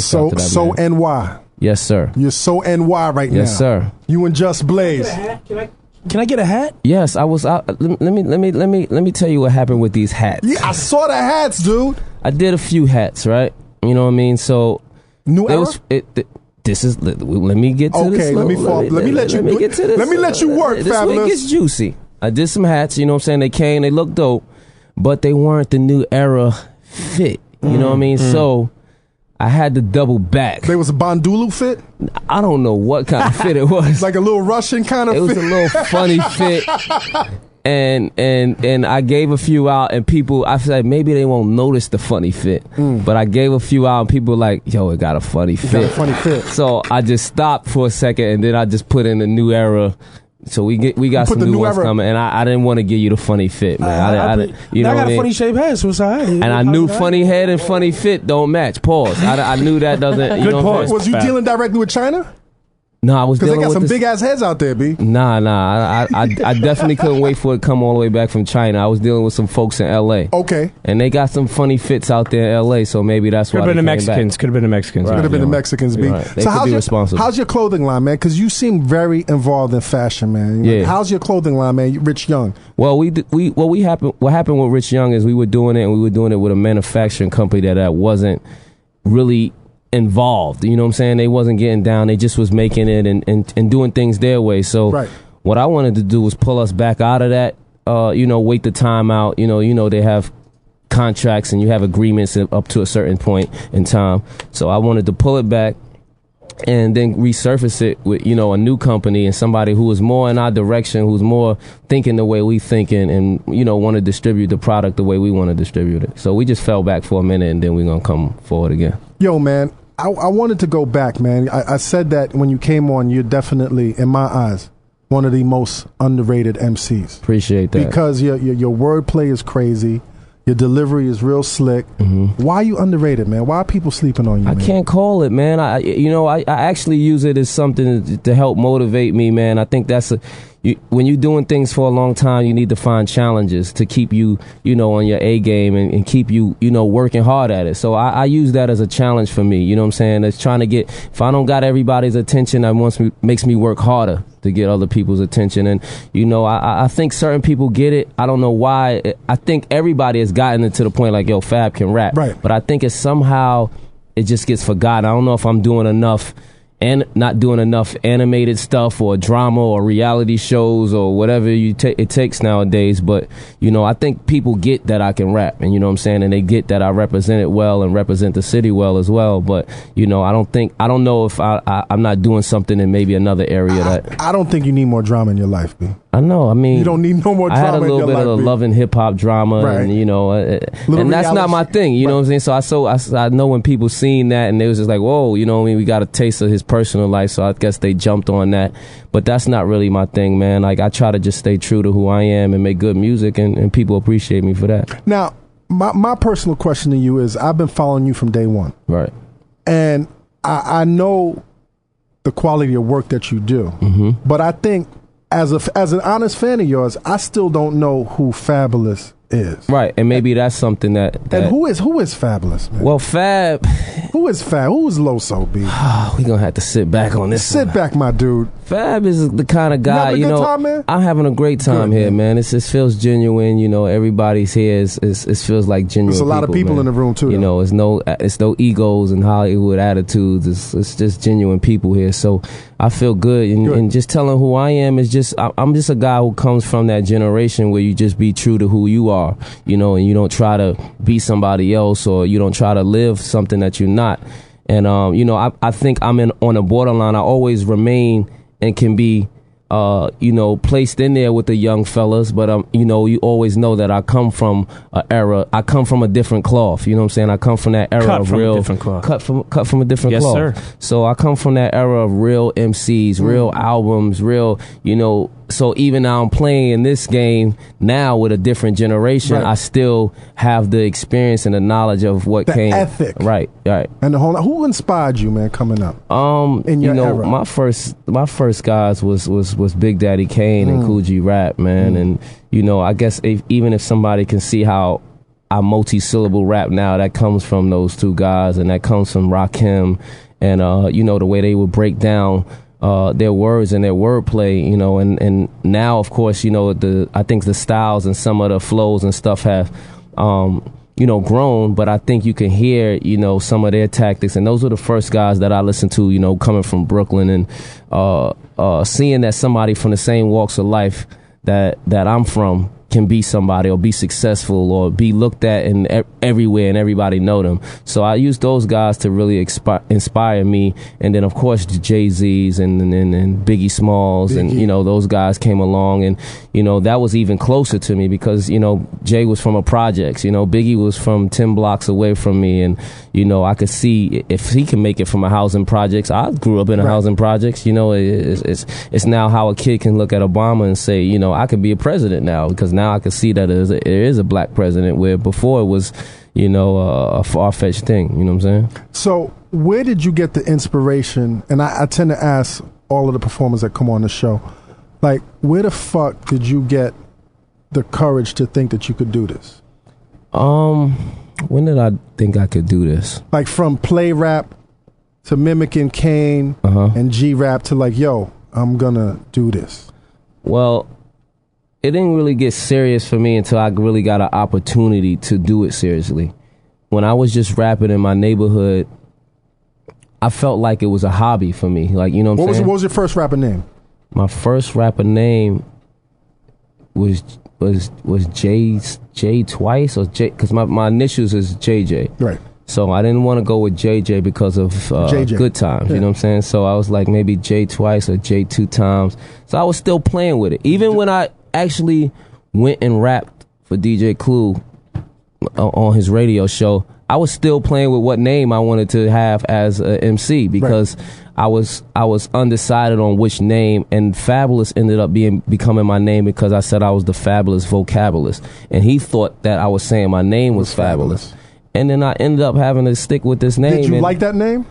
So NY. Yes, sir. You're so NY right now. Yes, sir. You and Just Blaze. Can I get a hat? Yes, I was. Let me tell you what happened with these hats. Yeah, I saw the hats, dude. I did a few hats, right? You know what I mean? So New era. This is. Let me get to this. Okay, let me let you get to this. Let me let you work, this Fabolous. This gets juicy. I did some hats. You know what I'm saying? They came. They looked dope, but they weren't the new era fit. You know what I mean? So I had to double back. They was a Bandulu fit? I don't know what kind of fit it was. Like a little Russian kind of fit? It was a little funny fit. And I gave a few out, and people, I said maybe they won't notice the funny fit. But I gave a few out, and people were like, yo, it got a funny fit. Got a funny fit. So I just stopped for a second, and then I just put in a new era. So we got some new ones coming, and I didn't want to give you the funny fit, man. I got a funny shaped head, so it's all right. And I knew funny head and funny fit don't match. Pause. I knew that doesn't. Good pause. Was you dealing directly with China? No, I was dealing with because they got some big ass heads out there, B. Nah. I definitely couldn't wait for it to come all the way back from China. I was dealing with some folks in L.A. Okay. And they got some funny fits out there in L.A., so maybe that's why. Could have been the Mexicans. Could have been the Mexicans. Could have been the Mexicans, B. Right. They could be responsible. How's your clothing line, man? Because you seem very involved in fashion, man. Yeah. How's your clothing line, man? Rich Young. Well, what happened with Rich Young is we were doing it with a manufacturing company that wasn't really involved. You know what I'm saying? They wasn't getting down. They just was making it and doing things their way. So what I wanted to do was pull us back out of that, wait the time out. You know, they have contracts and you have agreements up to a certain point in time. So I wanted to pull it back and then resurface it with, a new company and somebody who is more in our direction, who's more thinking the way we thinking and, want to distribute the product the way we want to distribute it. So we just fell back for a minute and then we're going to come forward again. Yo, man, I wanted to go back, man. I said that when you came on, you're definitely, in my eyes, one of the most underrated MCs. Appreciate that. Because your wordplay is crazy. Your delivery is real slick. Why are you underrated, man? Why are people sleeping on you, man? I can't call it, man. I actually use it as something to help motivate me, man. I think that's when you're doing things for a long time, you need to find challenges to keep you, on your A game and keep you, working hard at it. So I use that as a challenge for me. You know what I'm saying? It's trying to get, if I don't got everybody's attention, that makes me work harder to get other people's attention. And, I think certain people get it. I don't know why. I think everybody has gotten it to the point like, yo, Fab can rap. Right. But I think it's somehow it just gets forgotten. I don't know if I'm doing enough and not doing enough animated stuff or drama or reality shows or whatever it takes nowadays. But, I think people get that I can rap and, what I'm saying? And they get that I represent it well and represent the city well as well. But, I don't know if I'm not doing something in maybe another area I don't think you need more drama in your life, B. I know. I mean, you don't need no more drama. I had a little bit of love and hip hop drama, right. And and that's not my thing. You know what I'm saying? So I know when people seen that and they was just like, whoa, we got a taste of his personal life. So I guess they jumped on that, but that's not really my thing, man. Like I try to just stay true to who I am and make good music, and people appreciate me for that. Now, my personal question to you is, I've been following you from day one, right? And I know the quality of work that you do, but I think, as an honest fan of yours, I still don't know who Fabolous is. Right, and maybe that's something that and who is Fabolous, man? Well, Fab. Who is Fab? Who is Loso, B? We gonna have to sit back on this. Sit back, my dude. Fab is the kind of guy, you having a good time, man? I'm having a great time here, man. It feels genuine. Everybody's here. It feels like genuine. There's a lot of people in the room too. It's no egos and Hollywood attitudes. It's just genuine people here. So I feel good, and just telling who I am is just I'm just a guy who comes from that generation where you just be true to who you are, and you don't try to be somebody else or you don't try to live something that you're not. And I think I'm on a borderline. I always remain and can be placed in there with the young fellas, but you always know that I come from an era. I come from a different cloth. You know what I'm saying? I come from that era cut of from real a different cloth. Cut from a different cloth. Yes, sir. So I come from that era of real MCs, real albums, real. So even now I'm playing in this game now with a different generation. Right. I still have the experience and the knowledge of what the came. ethic. Right. And who inspired you, man, coming up? In your era? my first guys was Big Daddy Kane and Cool G Rap, man. And I guess even if somebody can see how multi-syllable rap now. That comes from those two guys, and that comes from Rakim, and you know, the way they would break down their words and their wordplay, you know, and now, of course, you know, I think the styles and some of the flows and stuff have you know, grown, but I think you can hear, you know, some of their tactics. And those were the first guys that I listened to, you know, coming from Brooklyn, and seeing that somebody from the same walks of life that I'm from can be somebody or be successful or be looked at in everywhere and everybody know them. So I use those guys to really inspire me. And then, of course, the Jay-Z's and Biggie Smalls and, you know, those guys came along. And, you know, that was even closer to me because, you know, Jay was from a projects. You know, Biggie was from 10 blocks away from me. And, you know, I could see if he can make it from a housing projects. I grew up in a housing projects. You know, it's now how a kid can look at Obama and say, you know, I could be a president now because now I can see that there is a black president, where before it was, you know, a far-fetched thing. You know what I'm saying? So where did you get the inspiration? And I tend to ask all of the performers that come on the show, like, where the fuck did you get the courage to think that you could do this? When did I think I could do this? Like from play rap to mimicking Kane and G-rap to like, yo, I'm gonna do this. Well, it didn't really get serious for me until I really got an opportunity to do it seriously. When I was just rapping in my neighborhood, I felt like it was a hobby for me. Like, you know what I'm saying? What was your first rapper name? My first rapper name was J twice or J, because my initials is JJ. Right. So I didn't want to go with JJ because of Good Times. You know what I'm saying? So I was like maybe J twice or J 2 times. So I was still playing with it. Even when I actually went and rapped for DJ Clue on his radio show, I was still playing with what name I wanted to have as a MC because I was undecided on which name, and Fabolous ended up becoming my name because I said I was the Fabolous vocabulist, and he thought that I was saying my name was Fabolous. And then I ended up having to stick with this name. Did you like that name?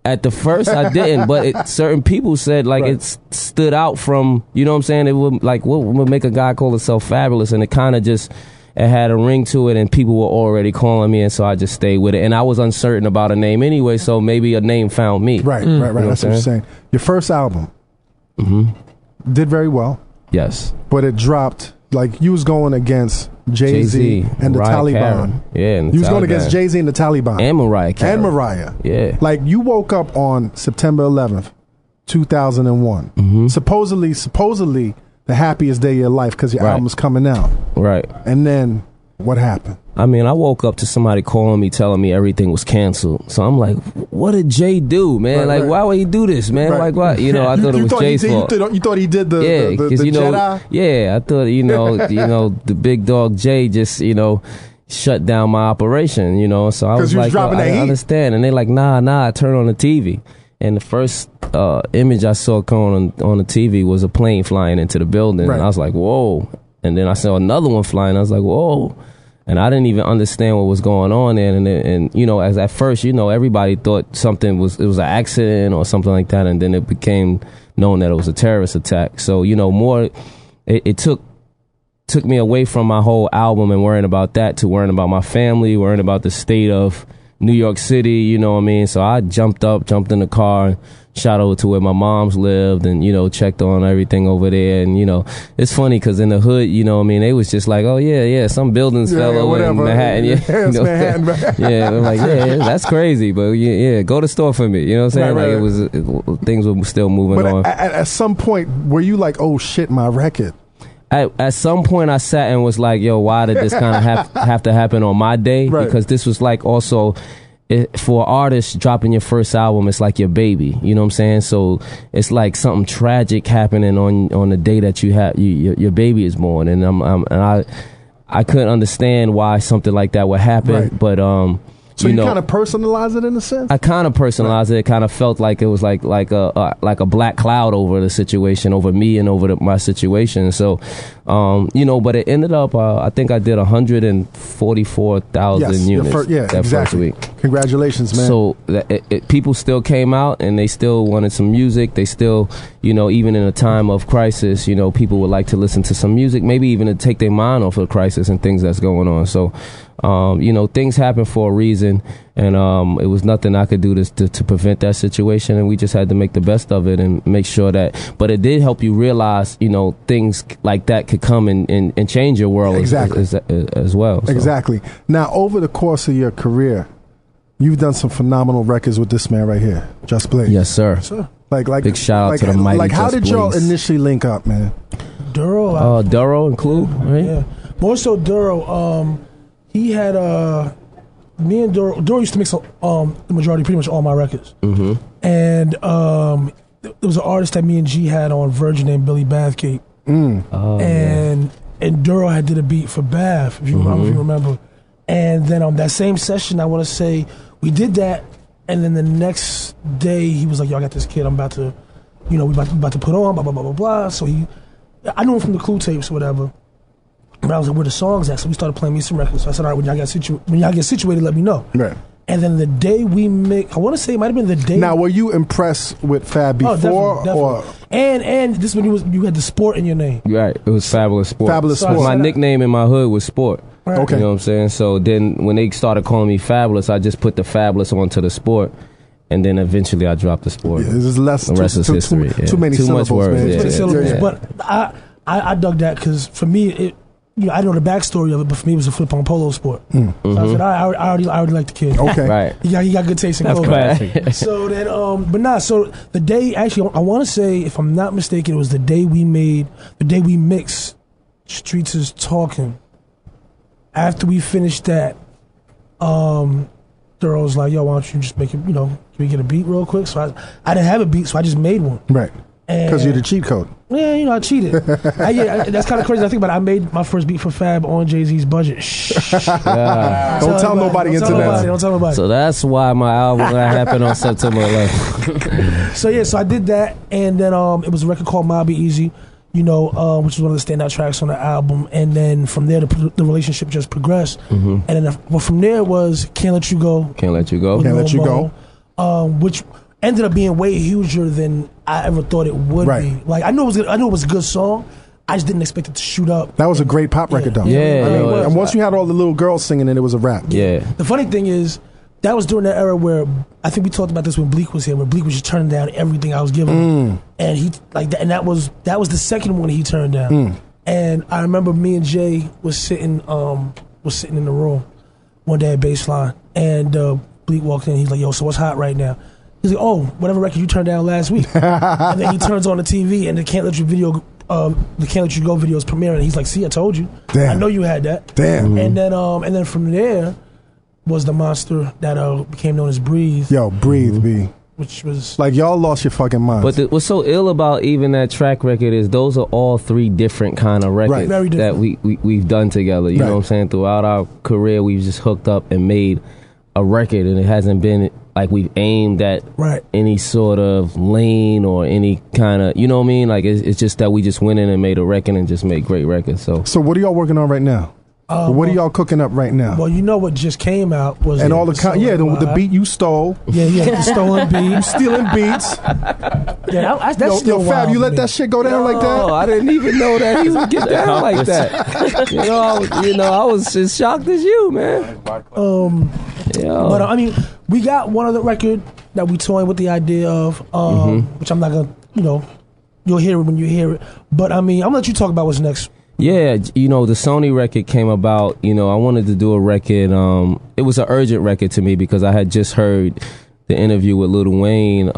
At the first, I didn't, but certain people said like it stood out from, you know what I'm saying? It would like, what would make a guy call himself Fabolous? And it kind of just, it had a ring to it, and people were already calling me, and so I just stayed with it. And I was uncertain about a name anyway, so maybe a name found me. Right. You know That's what you're saying. Your first album did very well. Yes. But it dropped, like you was going against Jay-Z and the Mariah Taliban. Carey. Yeah, and you was going against Jay-Z and the Taliban. And Mariah Carey. And Mariah. Yeah. Like, you woke up on September 11th, 2001. Supposedly, the happiest day of your life because your album was coming out. Right. And then, what happened? I mean, I woke up to somebody calling me, telling me everything was canceled. So I'm like, what did Jay do, man? Why would he do this, man? Like, what? You know, I thought it was Jay's fault. You thought he did the you know, Jedi? Yeah, I thought, you know, the big dog Jay just, you know, shut down my operation, you know. So I was like, I understand. And they're like, nah, turn on the TV. And the first image I saw on the TV was a plane flying into the building. And I was like, whoa. And then I saw another one flying. I was like, whoa. And I didn't even understand what was going on there. And you know, as at first, you know, everybody thought it was an accident or something like that. And then it became known that it was a terrorist attack. So, you know, it took me away from my whole album and worrying about that to worrying about my family, worrying about the state of New York City, you know what I mean? So I jumped in the car, shot over to where my mom's lived and, you know, checked on everything over there. And, you know, it's funny because in the hood, you know what I mean, they was just like, oh, yeah, some buildings fell over in Manhattan. Manhattan. Yeah, I'm like, yeah, that's crazy. But, yeah, go to the store for me. You know what I'm saying? Things were still moving on. But at some point, were you like, oh, shit, my record? At some point, I sat and was like, yo, why did this kind of have to happen on my day? Because this was like also, for an artist, dropping your first album, it's like your baby. You know what I'm saying? So it's like something tragic happening on the day that your baby is born. And I couldn't understand why something like that would happen. But so you kind of personalize it in a sense? I kind of personalized it. It kind of felt like it was like a black cloud over the situation, over me and over my situation. So, you know, but it ended up, I think I did 144,000 units first week. Congratulations, man. So people still came out and they still wanted some music. They still, you know, even in a time of crisis, you know, people would like to listen to some music, maybe even to take their mind off of the crisis and things that's going on. So, Things happen for a reason, and it was nothing I could do to prevent that situation, and we just had to make the best of it and make sure that. But it did help you realize, things like that could come and change your world as well. So. Exactly. Now, over the course of your career, you've done some phenomenal records with this man right here, Just Blaze. Yes, sir. Sure. Like, big shout out to the mighty. Like, how Just did y'all Blaze. initially link up, man? Duro and Clue, right? Yeah, more so Duro. He had me and Duro used to mix the majority, pretty much all my records. Mm-hmm. And there was an artist that me and G had on Virgin named Billy Bathgate. And Duro had did a beat for Bath, if you remember. And then that same session, I want to say we did that, and then the next day he was like, "Yo, I got this kid. I'm about to, we about to put on blah blah blah blah blah." So I knew him from the Clue tapes or whatever. But I was like, "Where the songs at?" So we started playing me some records. So I said, "All right, when y'all get situated, let me know." Right. And then the day we mixed, I want to say it might have been the day. Now, were you impressed with Fab before? Definitely. Or? And this when you had the sport in your name. Right. It was Fabolous Sport. Fabolous So Sport. My nickname in my hood was Sport. Right. Okay. You know what I'm saying? So then when they started calling me Fabolous, I just put the Fabolous onto the Sport. And then eventually I dropped the Sport. Yeah, this is less. The rest is history. Too many syllables, much words, man. yeah. Too many syllables. Yeah. But I dug that because for me, I know the backstory of it, but for me, it was a flip-on polo sport. So I said, I already like the kid. Okay. Right. He got good taste in That's clothing. classic. So then, so the day, actually, I want to say, if I'm not mistaken, it was the day we mixed Streets is Talking. After we finished that, Duro was like, "Yo, why don't you just make it, can we get a beat real quick?" So I didn't have a beat, so I just made one. Right. Because you're the cheat code. Yeah, I cheated. That's kind of crazy. I think about it. I made my first beat for Fab on Jay-Z's budget. Yeah. Don't tell nobody internet. Don't tell nobody. So that's why my album happened on September 11th. So I did that, and then it was a record called "Mob Be Easy," which was one of the standout tracks on the album. And then from there, the relationship just progressed. And then from there was "Can't Let You Go." Can't Let You Go. Can't Let You Go. Which ended up being way huger than I ever thought it would Right. be. Like I knew it was a good song. I just didn't expect it to shoot up. That was a great pop record, though. Yeah, I mean, it was. and once you had all the little girls singing it, it was a rap. Yeah. The funny thing is, that was during that era where I think we talked about this when Bleak was here, where Bleak was just turning down everything I was giving him, and he like that, and that was the second one he turned down. And I remember me and Jay was sitting in the room one day at Baseline, and Bleak walked in. He's like, "Yo, so what's hot right now?" He's like, "Oh, whatever record you turned down last week." And then he turns on the TV, and the Can't Let You Go video is premiering. And he's like, "See, I told you. Damn. I know you had that." Damn. And then from there was the monster that became known as Breathe, Yo, Breathe, B. which was Like, y'all lost your fucking minds. But what's so ill about even that track record is those are all three different kind of records Right. Very that different. we've done together. You Right. know what I'm saying? Throughout our career, we've just hooked up and made a record, and it hasn't been like we've aimed at right. any sort of lane or any kind of, you know what I mean? Like it's just that we just went in and made a record and just made great records. So what are y'all working on right now? What are y'all cooking up right now? Well, what just came out was And all the beat you stole. Yeah, the stolen beat, Stealing beats. Yeah, that's still Fab, wild you to let me. that shit go down like Oh, that? I didn't even know that he would get down like that. I was as shocked as you, man. Yo. But I mean, we got one other record that we toying with the idea of, which I'm not gonna, you'll hear it when you hear it. But I mean, I'm gonna let you talk about what's next. Yeah, the Sony record came about, I wanted to do a record. It was an urgent record to me because I had just heard the interview with Lil Wayne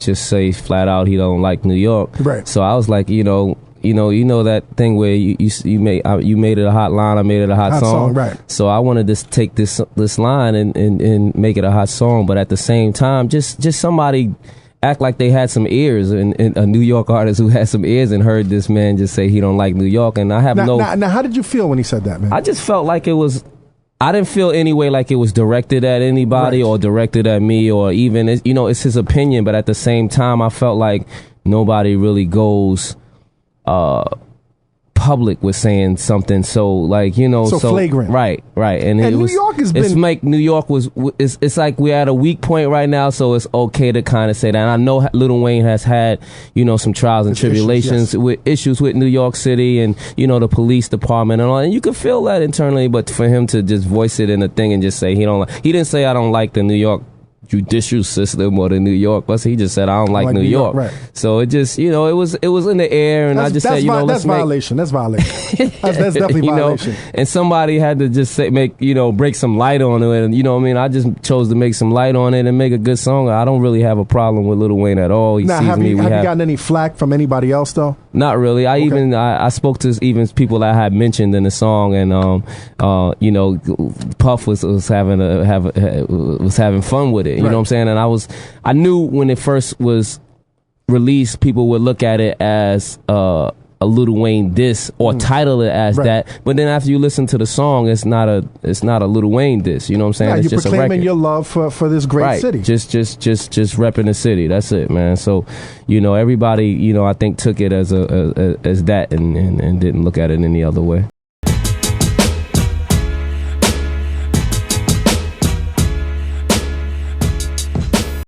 just say flat out he don't like New York. Right. So I was like, that thing where you made it a hot line, I made it a hot song. Right. So I wanted to take this line and make it a hot song, but at the same time, just somebody act like they had some ears, and a New York artist who had some ears and heard this man just say he don't like New York. And I have Now, how did you feel when he said that, man? I just felt like I didn't feel anyway like it was directed at anybody or directed at me, or even, it's his opinion, but at the same time, I felt like nobody really goes public was saying something so like, you know, so flagrant. Right. And it New was, York has it's been like New York was, it's like we're at a weak point right now, so it's okay to kind of say that. And I know Lil Wayne has had, you know, some trials and tribulations with issues with New York City and, you know, the police department and all, and you can feel that internally, but for him to just voice it in a thing and just say he didn't say I don't like the New York judicial system or the New York, but he just said I don't like New York. Right. So it just, you know, it was in the air, and I just said, you know, that's violation. That's definitely violation. Know, and somebody had to just break some light on it, and you know what I mean. I just chose to make some light on it and make a good song. I don't really have a problem with Lil Wayne at all. Have you gotten any flack from anybody else though? Not really. I spoke to even people that I had mentioned in the song, and you know, Puff was having fun with it. You know what I'm saying? And I knew when it first was released, people would look at it as a Lil Wayne diss or title it as that. But then after you listen to the song, it's not a Lil Wayne diss. You know what I'm saying? It's you're just proclaiming your love for this great city. Just repping the city. That's it, man. So, you know, everybody, you know, I think took it as that and didn't look at it any other way.